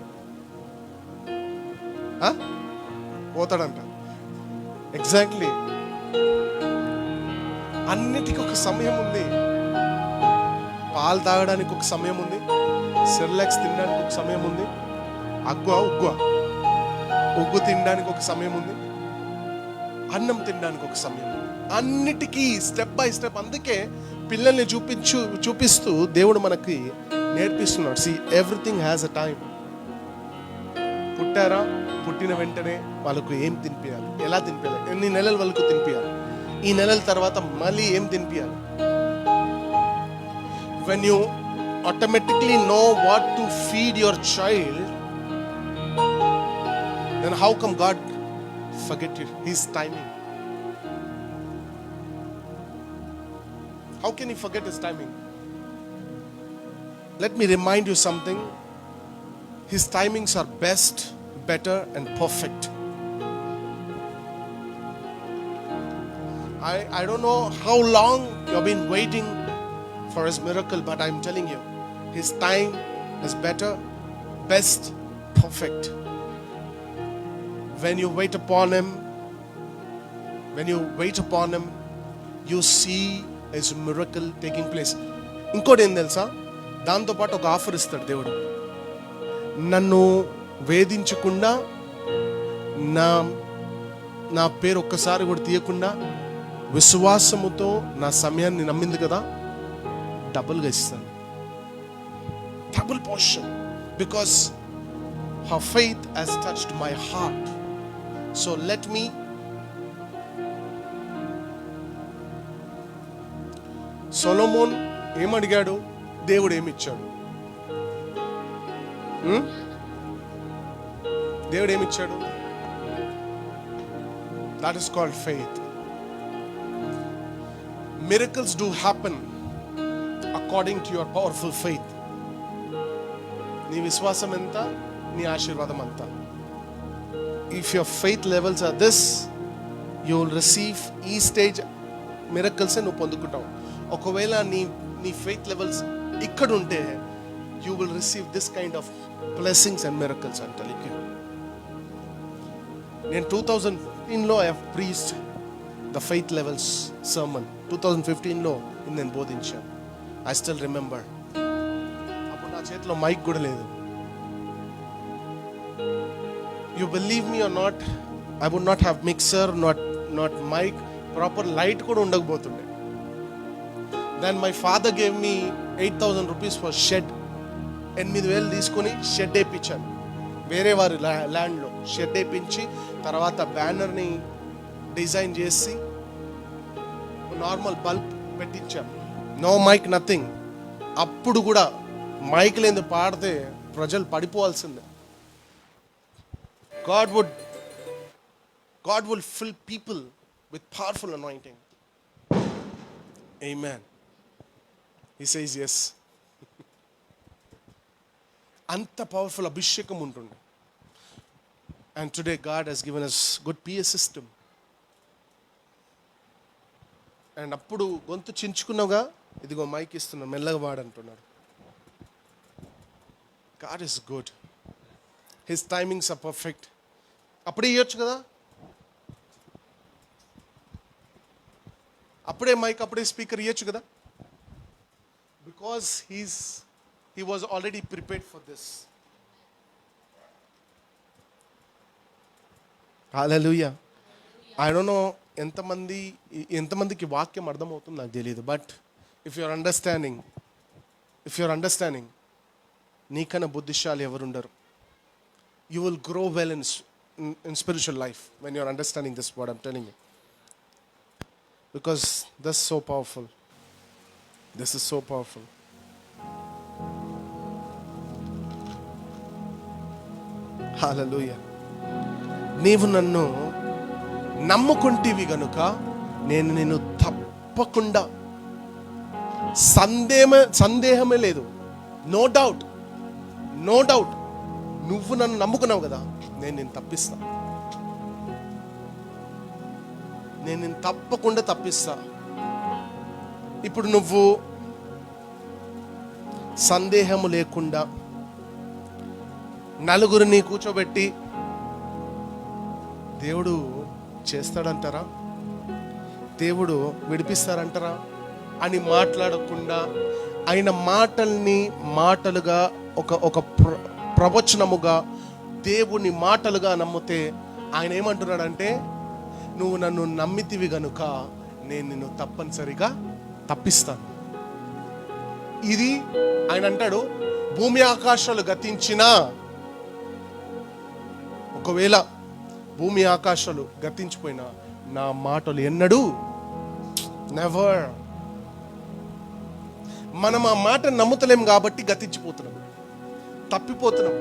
పోతాడంట. ఎగ్జాక్ట్లీ. అన్నిటికీ ఒక సమయం ఉంది. పాలు తాగడానికి ఒక సమయం ఉంది, సెర్లాక్స్ తినడానికి ఒక సమయం ఉంది, ఉగ్గు తినడానికి ఒక సమయం ఉంది, అన్నం తినడానికి ఒక సమయం ఉంది. అన్నిటికీ స్టెప్ బై స్టెప్. అందుకే పిల్లల్ని చూపిస్తూ దేవుడు మనకి నేర్పిస్తున్నాడు. See, everything has a time. పుట్టారా, పుట్టిన వెంటనే వాళ్ళకు ఏం తినిపించాలి, ఎలా తినిపించాలి, ఎన్ని నెలల వరకు తినిపించాలి, ఈ నెలల తర్వాత మళ్ళీ ఏం తినిపించాలి. When you automatically know what to feed your child, then how come God forget His timing? How can He forget His timing? Let me remind you something. His timings are best, better and perfect. I don't know how long you have been waiting for His miracle, but I'm telling you, His time is better, best, perfect. When you wait upon Him, you see His miracle taking place. ఇంకోటి ఏం తెలుసా, దాంతోపాటు ఒక offer ఇస్తాడు దేవుడు. నన్ను వేధించకుండా, నా పేరు ఒక్కసారి కూడా తీయకుండా విశ్వాసముతో నా సమయాన్ని నమ్మింది కదా, డబుల్గా ఇస్తాను. Double portion. Because her faith has touched my heart. So let me Solomon ఏమడిగాడు, దేవుడు ఏమిచ్చాడు? దేవుడు ఏమిచ్చాడు? That is called faith. Miracles do happen according to your powerful faith. నీ విశ్వాసం ఎంత, నీ ఆశీర్వాదం అంత. If your faith levels are this, you will receive ఈ స్టేజ్ మిరకల్స్ నువ్వు పొందుకుంటావు. ఒకవేళ నీ faith levels ఇక్కడ ఉంటే, you will receive this kind of blessings and miracles. I'm telling you. In 2015 I have preached the faith levels sermon. 2015 నేను బోధించాను. I still remember. అప్పుడు నా చేతిలో మైక్ కూడా లేదు. You believe me or not, I would not have mixer, not mic, proper light కూడా ఉండకపోతుండే. Then my father gave me 8,000 rupees for shed. 8,000 తీసుకొని shed వేయించాను. వేరే వారి ల్యాండ్లో షెడ్ వేయించి, తర్వాత బ్యానర్ని డిజైన్ చేసి నార్మల్ బల్బ్ పెట్టించాను. No mic, nothing. అప్పుడు కూడా మైక్ లేని పాడితే ప్రజలు పడిపోవాల్సిందే. God will fill people with powerful anointing. Amen. He says yes. అంత పవర్ఫుల్ అభిషేకం ఉంటుంది. And today God has given us good PA system. And అప్పుడు గొంతు చించుకున్నావుగా, ఇదిగో మైక్ ఇస్తున్నా, మెల్లగా వాడంటున్నాడు. God is good. His timings are perfect. అప్పుడే ఇవ్వచ్చు కదా, అప్పుడే మైక్, అప్పుడే స్పీకర్ ఇవ్వచ్చు కదా. Because he was already prepared for this. Hallelujah. I don't know ఎంతమందికి వాక్యం అర్థమవుతుంది నాకు తెలియదు. బట్ ఇఫ్ యూఆర్ అండర్స్టాండింగ్ నీకన్నా బుద్ధిశాలి ఎవరుండరు. You will grow well in spiritual life when you are understanding this, what I'm telling you. Because this is so powerful. This is so powerful. Hallelujah. నీవు నన్ను నమ్ముకుంటేవి గనుక నేను నిన్ను తప్పకుండా, సందేహమే లేదు, నో డౌట్, నువ్వు నన్ను నమ్ముకున్నావు కదా, నేను నిన్ను తప్పిస్తా, నేను నిన్ను తప్పకుండా తప్పిస్తా. ఇప్పుడు నువ్వు సందేహము లేకుండా నలుగురిని కూర్చోబెట్టి దేవుడు చేస్తాడంటారా, దేవుడు విడిపిస్తారంటారా అని మాట్లాడకుండా, ఆయన మాటల్ని మాటలుగా ఒక ప్రవచనముగా, దేవుని మాటలుగా నమ్మితే ఆయన ఏమంటున్నాడంటే, నువ్వు నన్ను నమ్మితివి గనుక నేను నిన్ను తప్పనిసరిగా తప్పిస్తాను. ఇది ఆయన అంటాడు, భూమి ఆకాశాలు గతించినా, ఒకవేళ భూమి ఆకాశాలు గతించిపోయినా నా మాటలు ఎన్నడూ, నెవర్. మనం ఆ మాట నమ్ముతలేం కాబట్టి గతించిపోతున్నాం, తప్పిపోతున్నాం.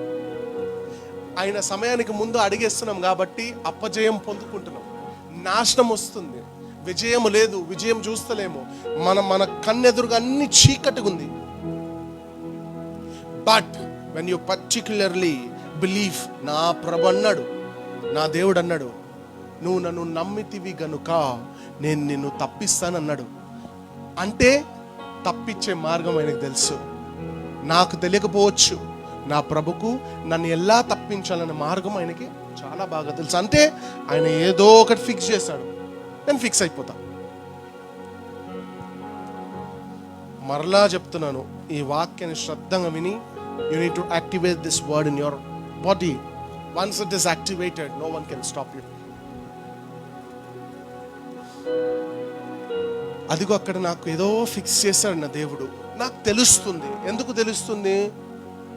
ఆయన సమయానికి ముందు అడిగేస్తున్నాం కాబట్టి అపజయం పొందుకుంటున్నాం, నాశనం వస్తుంది, విజయం లేదు, విజయం చూస్తలేము. మన కన్నెదురుగా అన్ని చీకటిగా ఉంది. But when you particularly believe, నా ప్రభు అన్నాడు, నా దేవుడు అన్నాడు, నువ్వు నన్ను నమ్మితివి గనుక నేను నిన్ను తప్పిస్తానన్నాడు. అంటే తప్పించే మార్గం ఆయనకు తెలుసు. నాకు తెలియకపోవచ్చు, నా ప్రభుకు నన్ను ఎలా తప్పించాలన్న మార్గం ఆయనకి చాలా బాగా తెలుసు. అంటే ఆయన ఏదో ఒకటి ఫిక్స్ చేశాడు, నేను ఫిక్స్ అయిపోతా. మరలా చెప్తున్నాను, ఈ వాక్యాన్ని శ్రద్ధగా విని, you need to activate this word in your body. Once it is activated, no one can stop you. అదిగో అక్కడ నాకు ఏదో ఫిక్స్ చేశాడు నా దేవుడు. నాకు తెలుస్తుంది. ఎందుకు తెలుస్తుంది?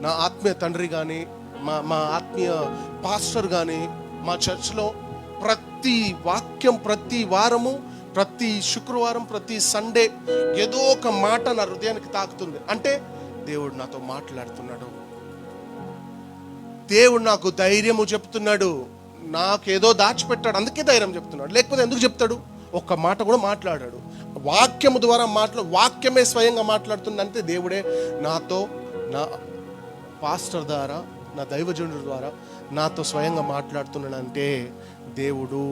నా ఆత్మీయ తండ్రి కానీ, మా ఆత్మీయ పాస్టర్ కానీ, మా చర్చ్లో ప్రతి వాక్యం, ప్రతి వారము, ప్రతి శుక్రవారం, ప్రతి సండే ఏదో ఒక మాట నా హృదయానికి తాకుతుంది. అంటే దేవుడు నాతో మాట్లాడుతున్నాడు, దేవుడు నాకు ధైర్యము చెప్తున్నాడు, నాకేదో దాచిపెట్టాడు, అందుకే ధైర్యం చెప్తున్నాడు. లేకపోతే ఎందుకు చెప్తాడు? ఒక్క మాట కూడా మాట్లాడాడు. వాక్యము ద్వారా వాక్యమే స్వయంగా మాట్లాడుతుందంటే దేవుడే నాతో, నా పాస్టర్ ద్వారా, నా దైవజనుడి ద్వారా నాతో స్వయంగా మాట్లాడుతున్నాడంటే దేవుడు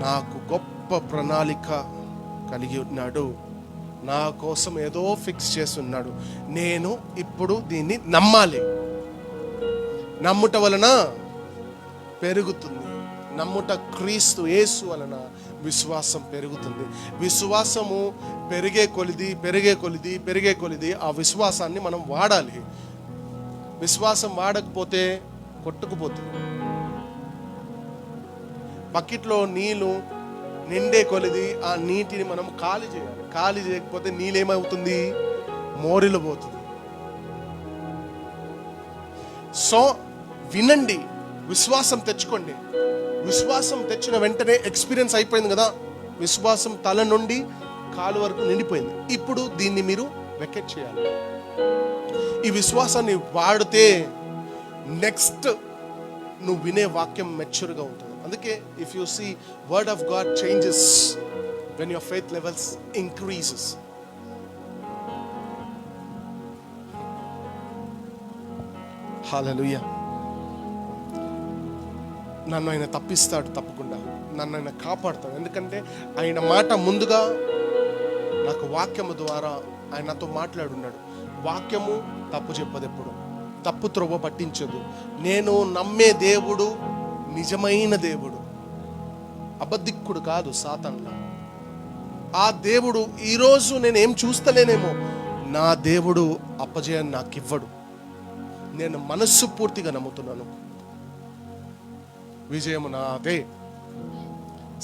నాకు గొప్ప ప్రణాళిక కలిగి ఉన్నాడు, నా కోసం ఏదో ఫిక్స్ చేస్తున్నాడు. నేను ఇప్పుడు దీన్ని నమ్మాలి. నమ్ముట వలన పెరుగుతుంది, నమ్ముట క్రీస్తు యేసు వలన విశ్వాసం పెరుగుతుంది. విశ్వాసము పెరిగే కొలిది ఆ విశ్వాసాన్ని మనం వాడాలి. విశ్వాసం వాడకపోతే కొట్టుకుపోతుంది. బకెట్లో నీళ్లు నిండే కొలిది ఆ నీటిని మనం ఖాళీ చేయాలి. ఖాళీ చేయకపోతే నీళ్ళేమవుతుంది? మోరిలో పోతుంది. సో వినండి, విశ్వాసం తెచ్చుకోండి. విశ్వాసం తెచ్చిన వెంటనే ఎక్స్పీరియన్స్ అయిపోయింది కదా, విశ్వాసం తల నుండి కాలు వరకు నిండిపోయింది. ఇప్పుడు దీన్ని మీరు వెకెట్ చేయాలి. ఈ విశ్వాసాన్ని వాడితే నెక్స్ట్ నువ్వు వినే వాక్యం మెచ్యూర్గా ఉంటుంది. అందుకే if you see word of God changes when your faith levels increases. Hallelujah. నన్ను ఆయన తప్పిస్తాడు, తప్పకుండా నన్ను ఆయన కాపాడుతాడు. ఎందుకంటే ఆయన మాట ముందుగా నాకు వాక్యము ద్వారా ఆయన నాతో మాట్లాడున్నాడు. వాక్యము తప్పు చెప్పదు, ఎప్పుడు తప్పు త్రోవ పట్టించదు. నేను నమ్మే దేవుడు నిజమైన దేవుడు, అబద్ధికుడు కాదు, సాతానులా. ఆ దేవుడు ఈరోజు నేను ఏం చూస్తలేనేమో, నా దేవుడు అపజయాన్ని నాకు ఇవ్వడు. నేను మనస్సు పూర్తిగా నమ్ముతున్నాను, విజయము నాదే.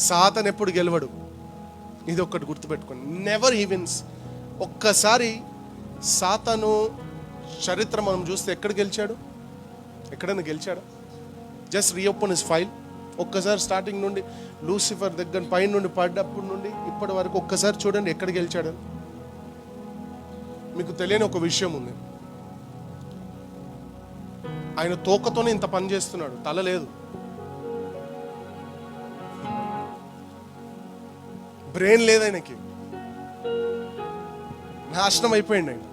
సాతాను ఎప్పుడు గెలవడు, ఇది ఒక్కటి గుర్తుపెట్టుకోండి. Never he wins. ఒక్కసారి సాతాను చరిత్ర మనం చూస్తే ఎక్కడ గెలిచాడు? ఎక్కడైనా గెలిచాడా? Just reopen his file. ఒక్కసారి స్టార్టింగ్ నుండి లూసిఫర్ దగ్గర పైన నుండి పడ్డప్పటి నుండి ఇప్పటి వరకు ఒక్కసారి చూడండి ఎక్కడ గెలిచాడు. మీకు తెలియని ఒక విషయం ఉంది, ఆయన తోకతోనే ఇంత పని చేస్తున్నాడు, తల లేదు. బ్రెయిన్ లేదు ఆయనకి, నాశనం అయిపోయింది ఆయన.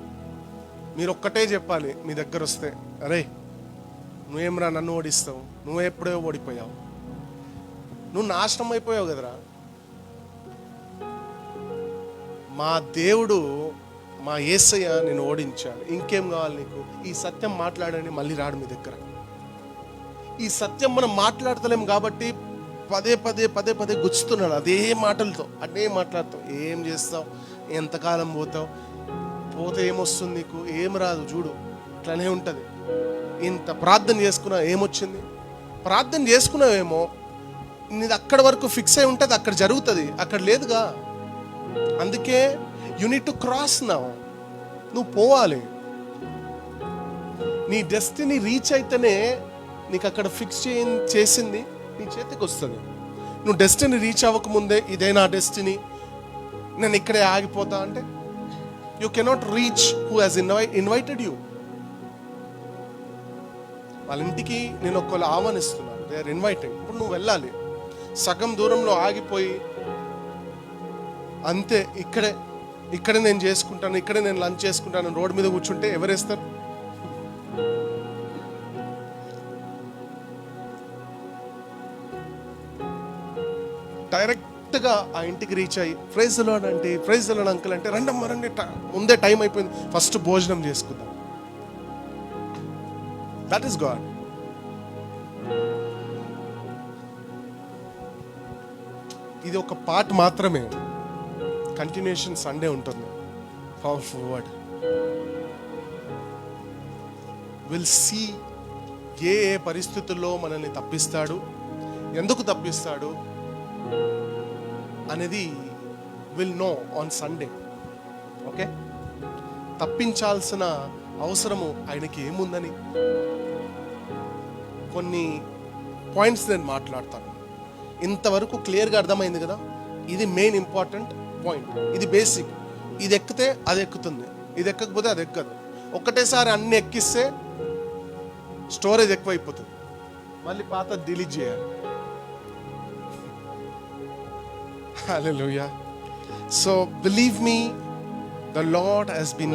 మీరు ఒక్కటే చెప్పాలి మీ దగ్గర వస్తే, అరే నువ్వేమరా నన్ను ఓడిస్తావు, నువ్వు ఎప్పుడో ఓడిపోయావు, నువ్వు నాశనం అయిపోయావు కదరా. మా దేవుడు, మా యేసయ్య నిన్ను ఓడించాడు, ఇంకేం కావాలి నీకు? ఈ సత్యం మాట్లాడండి, మళ్ళీ రాడు మీ దగ్గర. ఈ సత్యం మనం మాట్లాడతలేం కాబట్టి పదే పదే పదే పదే గుచ్చుతున్నాడు అదే మాటలతో, అదే మాట్లాడతావు. ఏం చేస్తావు, ఎంతకాలం పోతావు, పోతే ఏమొస్తుంది నీకు? ఏం రాదు. చూడు, అట్లనే ఉంటుంది. ఇంత ప్రార్థన చేసుకున్నా ఏమొచ్చింది? ప్రార్థన చేసుకున్నావేమో, నీది అక్కడ వరకు ఫిక్స్ అయి ఉంటుంది, అక్కడ జరుగుతుంది, అక్కడ లేదుగా. అందుకే you need to cross now. నువ్వు పోవాలి. నీ డెస్టినీ రీచ్ అయితేనే నీకు అక్కడ ఫిక్స్ చేసింది నీ చేతికి వస్తుంది. నువ్వు డెస్టినీ రీచ్ అవ్వకముందే ఇదే నా డెస్టినీ, నేను ఇక్కడే ఆగిపోతా అంటే you cannot reach who has invited you. వాళ్ళ ఇంటికి నేను ఒకళ్ళు ఆహ్వానిస్తున్నాను, దే ఆర్ ఇన్వైటింగ్. ఇప్పుడు నువ్వు వెళ్ళాలి. సగం దూరంలో ఆగిపోయి అంతే ఇక్కడే నేను చేసుకుంటాను, ఇక్కడే నేను లంచ్ చేసుకుంటాను, రోడ్డు మీద కూర్చుంటే ఎవరేస్తారు? డైరెక్ట్గా ఆ ఇంటికి రీచ్ అయ్యి ప్రైజ్ ది లార్డ్ అంటే, ప్రైజ్ ది లార్డ్ అంకుల్ అంటే, రండమ్మ రండి, ముందే టైం అయిపోయింది, ఫస్ట్ భోజనం చేసుకుందాం. That is God. ఇది ఒక పార్ట్ మాత్రమే. కంటిన్యూషన్ సండే ఉంటుంది. Powerful word. విల్ సీ ఏ పరిస్థితుల్లో మనల్ని తప్పిస్తాడు, ఎందుకు తప్పిస్తాడు అనేది will know on Sunday. Okay, తప్పించాల్సిన అవసరము ఆయనకి ఏముందని కొన్ని పాయింట్స్ నేను మాట్లాడతాను. ఇంతవరకు క్లియర్గా అర్థమైంది కదా? ఇది మెయిన్ ఇంపార్టెంట్ పాయింట్, ఇది బేసిక్. ఇది ఎక్కితే అది ఎక్కుతుంది, ఇది ఎక్కకపోతే అది ఎక్కదు. ఒకటేసారి అన్ని ఎక్కిస్తే స్టోరేజ్ ఎక్కువైపోతుంది, మళ్ళీ పాత డిలీట్ చేయాలి. Hallelujah. So believe me, the Lord has been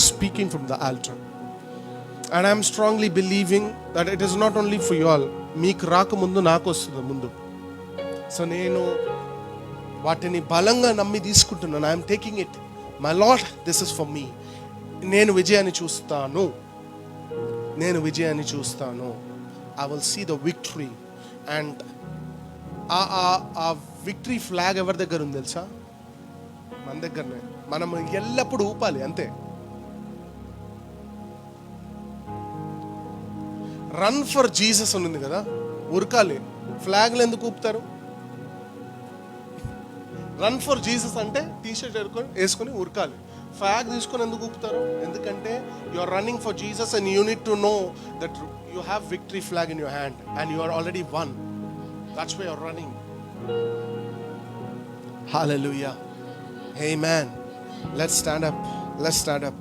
speaking from the altar, and I am strongly believing that it is not only for you all. మీకు రాకముందు నాకు వస్తుంది ముందు. సో నేను వాటిని బలంగా నమ్మి తీసుకుంటున్నాను. I'm taking it. My lord, this is for me. నేను విజయాన్ని చూస్తాను. I will see the victory. And ఆ విక్టరీ ఫ్లాగ్ ఎవరి దగ్గర ఉంది తెలుసా? మన దగ్గరనే. మనం ఎల్లప్పుడూ ఊపాలి అంతే. రన్ ఫర్ జీసస్ ఉంది కదా, ఉరకాలి. ఫ్లాగ్లు ఎందుకు ఊపుతారు? రన్ ఫర్ జీసస్ అంటే టీషర్ట్ వేసుకొని ఉరకాలి. ఫ్లాగ్ తీసుకొని ఎందుకు ఊపుతారు? ఎందుకంటే you are running for Jesus and you need to know that you have victory flag in your hand and you are already won. That's why you're running. Hallelujah. Amen. Let's stand up.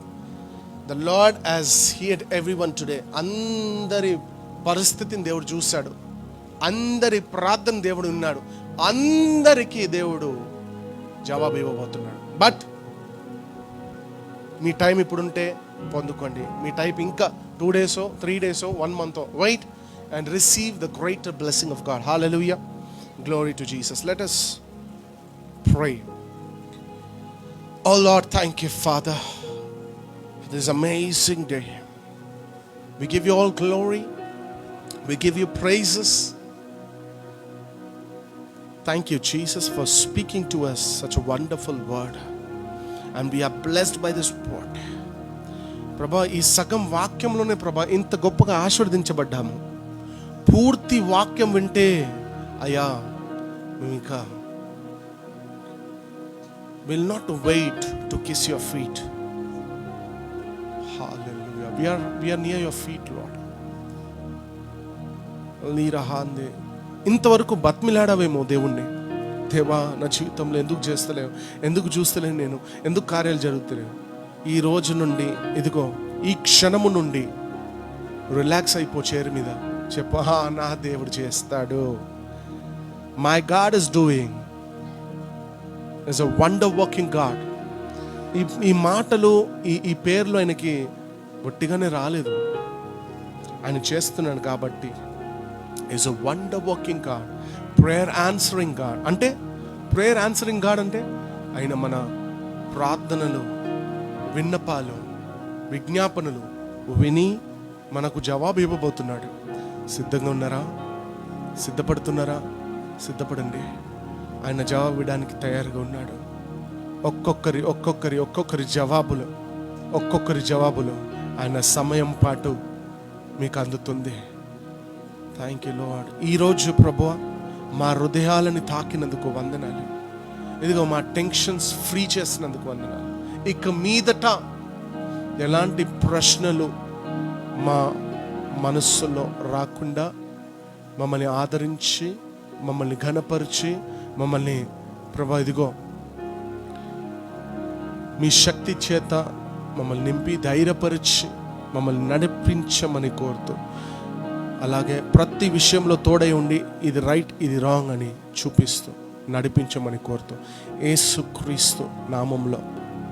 The Lord has heard everyone today. అందరి పరిస్థితిని దేవుడు చూశాడు. అందరి ప్రార్థన దేవుడు ఉన్నాడు. అందరికీ దేవుడు జవాబు ఇవ్వబోతున్నాడు. బట్ మీ టైం ఇప్పుడుంటే పొందుకోండి. మీ టైం ఇంకా 2 days 3 days 1 month wait and receive the greater blessing of God. Hallelujah. Glory to Jesus. Let us pray. Oh Lord, thank you, Father, for this amazing day. We give you all glory. We give you praises. Thank you, Jesus, for speaking to us such a wonderful word. And we are blessed by this word. ప్రభా, ఈ సగం వాక్యంలోనే ప్రభా ఇంత గొప్పగా ఆశీర్వదించబడ్డాము. పూర్తి వాక్యం వింటే అయ్యా మేము ఇంకా will not wait to kiss your feet. Hallelujah. We are near your feet, Lord. నీరహాందే ఇంతవరకు బతిమిలాడవేమో దేవుణ్ణి. దేవా, నా జీవితంలో ఎందుకు చూస్తలేను నేను, ఎందుకు కార్యాలు జరుగుతలేవు? ఈ రోజు నుండి, ఇదిగో ఈ క్షణము నుండి రిలాక్స్ అయిపో చైర్ మీద. చెప్పు, నా దేవుడు చేస్తాడు. My God is doing, is a wonder working God. ఈ మాటలు, ఈ పేర్లు ఆయనకి ఒట్టిగానే రాలేదు, ఆయన చేస్తున్నాడు కాబట్టి. Is a wonder working God, prayer answering God. అంటే ప్రేయర్ ఆన్సరింగ్ గాడ్ అంటే ఆయన మన ప్రార్థనలు, విన్నపాలు, విజ్ఞాపనలు విని మనకు జవాబు ఇవ్వబోతున్నాడు. సిద్ధంగా ఉన్నారా? సిద్ధపడుతున్నారా? సిద్ధపడండి. ఆయన జవాబు ఇవ్వడానికి తయారుగా ఉన్నాడు. ఒక్కొక్కరి జవాబులు ఆయన సమయం పాటు మీకు అందుతుంది. Thank you lord. ఈరోజు ప్రభువా మా హృదయాలని తాకినందుకు వందనాలు. ఇదిగో మా టెన్షన్స్ ఫ్రీ చేసినందుకు వందనాలు. ఇక మీదట ఎలాంటి ప్రశ్నలు మా మనస్సులో రాకుండా మమ్మల్ని ఆదరించి, మమ్మల్ని ఘనపరిచి, మమ్మల్ని ప్రభా ఇదిగో మీ శక్తి చేత మమ్మల్ని నింపి ధైర్యపరిచి మమ్మల్ని నడిపించమని కోరుతూ, అలాగే ప్రతి విషయంలో తోడై ఉండి ఇది రైట్ ఇది రాంగ్ అని చూపిస్తూ నడిపించమని కోరుతూ యేసుక్రీస్తు నామంలో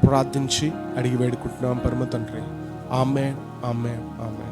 ప్రార్థించి అడిగి వేడుకుంటున్నాం పరమ తండ్రి. ఆమేన్, ఆమేన్, ఆమేన్.